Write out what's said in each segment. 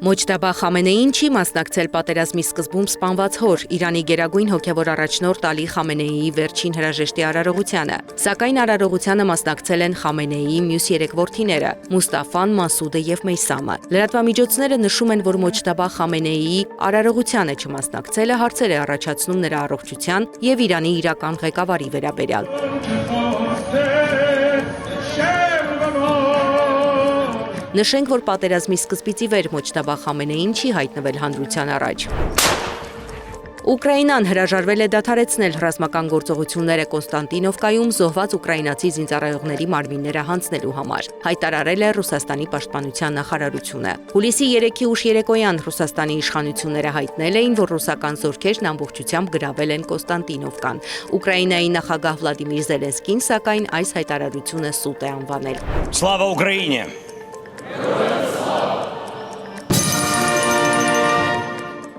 Մոջտաբա Խամենեին չի մասնակցել պատերազմի սկզբում սպանված հոր Իրանի գերագույն հոգևոր առաջնորդ Ալի Խամենեիի վերջին հրաժեշտի արարողությանը, սակայն արարողությանը մասնակցել են Խամենեիի մյուս երեք որդիները՝ Մուստաֆան, Մասուդը և Մեյսամը։ Լրատվամիջոցները նշում են, որ Մոջտաբա Խամենեիի արարողությանը չմասնակցելը հարցեր է առաջացնում նրա առողջության և Իրանի իրական ղեկավարի վերաբերյալ։ Նշենք, որ պատերազմի սկզբից ի վեր Մոջտաբա Խամենեին չի հայտնվել հանրության առաջ։ Ուկրաինան հրաժարվել է դադարեցնել ռազմական գործողությունները Կոնստանտինովկայում զոհված ուկրաինացի զինծառայողների մարմինները հանձնելու համար, հայտարարել է Ռուսաստանի պաշտպանության նախարարությունը։ Հուլիսի 3-ի ուշ երեկոյան Ռուսաստանի իշխանությունները հայտնել էին, որ ռուսական զորքերն ամբողջությամբ գրավել են Կոնստանտինովկան։ Ուկրաինայի նախագահ Վլադիմիր Զելենսկին, սակայն այս հայտարարությունը սուտ է անվանել։ Слава Україні!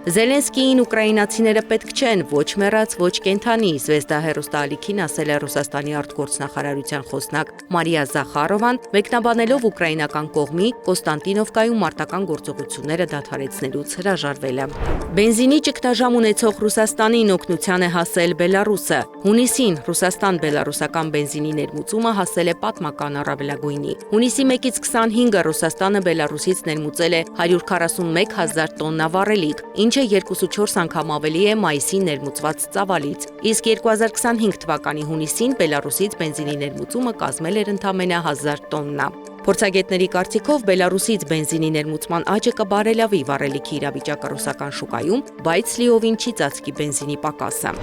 Զելենսկիին ուկրաինացիները պետք չեն ոչ մեռած, ոչ կենդանի, Զվեզդա հեռուստաալիքին ասել է Ռուսաստանի արտգործնախարարության խոսնակ Մարիա Զախարովան, մեկնաբանելով ուկրաինական կողմի Կոնստանտինովկայում մարտական գործողությունները դադարեցնելուց հրաժարվելը։ Բենզինի ճգնաժամ ունեցող Ռուսաստանին օգնության է հասել Բելարուսը։ Հունիսին Ռուսաստան-բելարուսական բենզինի ներմուծումը հասել է պատմական առավելագույնի։ Հունիսի 1-ից 25-ը Ռուսաստանը Բելարուսից ներմուծել է 141 հազար տոննա վառելիք, ինչը 2.4 անգամ ավելի է մայիսին ներմուծված ծավալից, իսկ 2025 թվականի հունիսին Բելարուսից բենզինի ներմուծումը կազմել էր ընդամենը 1000 տոննա։ Փորձագետների կարծիքով Բելարուսից բենզինի ներմուծման աճը կբարելավի վառելիքի իրավիճակը ռուսական շուկայում, բայց լիովին չի ծածկի բենզինի պակասը։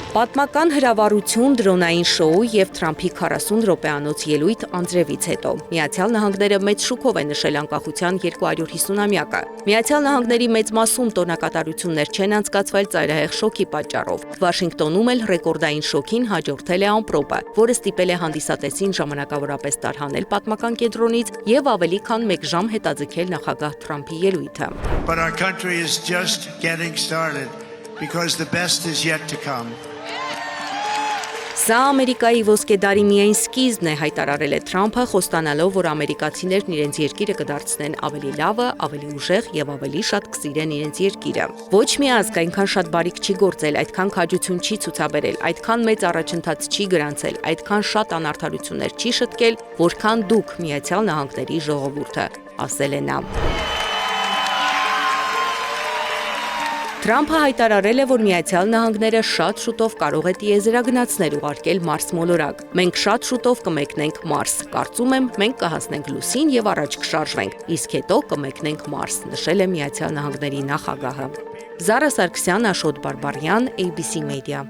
Պատմական հրավառություն, դրոնային շոու և Թրամփի 40 րոպեանոց ելույթ անձրևից հետո։ Միացյալ Նահանգները մեծ շուկով է նշել անկախության 250-ամյակը։ Միացյալ Նահանգների մեծ մասում տոնակատարություններ չեն անցկացվել ծայրահեղ շոկի պատճառով։ Վաշինգտոնում էլ ռեկորդային շոկին հաջորդել է ամպրոպը, որը ստիպել է հանդիսատեսին ժամանակավորապես տարհանել պատմական կենտրոնից և ավելի քան 1 ժամ հետաձգել նախագահ Թրամփի ելույթը։ But our country is just getting started because the best is yet to come. Սա Ամերիկայի ոսկե դարի միայն սկիզբն է, հայտարարել է Թրամփը, խոստանալով, որ ամերիկացիներն իրենց երկիրը կդարձնեն ավելի լավը, ավելի ուժեղ և ավելի շատ կսիրեն իրենց երկիրը։ Ոչ մի ազգ այնքան շատ բարիք չի գործել, այդքան քաջություն չի ցուցաբերել, այդքան մեծ առաջընթաց չի գրանցել, այդքան շատ անարդարություններ չի շտկել, որքան դուք, Միացյալ Նահանգների ժողովուրդը, ասել է նա։ Թրամփը հայտարարել է, որ Միացյալ Նահանգները շատ շուտով կարող է տիեզերագնացներ ուղարկել Մարս մոլորակ։ Մենք շատ շուտով կմեկնենք Մարս։ Կարծում եմ, մենք կհասնենք լուսին և առաջ կշարժվենք, իսկ հետո կմեկնենք Մարս, նշել է Միացյալ Նահանգների նախագահը։ Զարա Սարգսյան, Աշոտ Բարբարյան, ABC Media։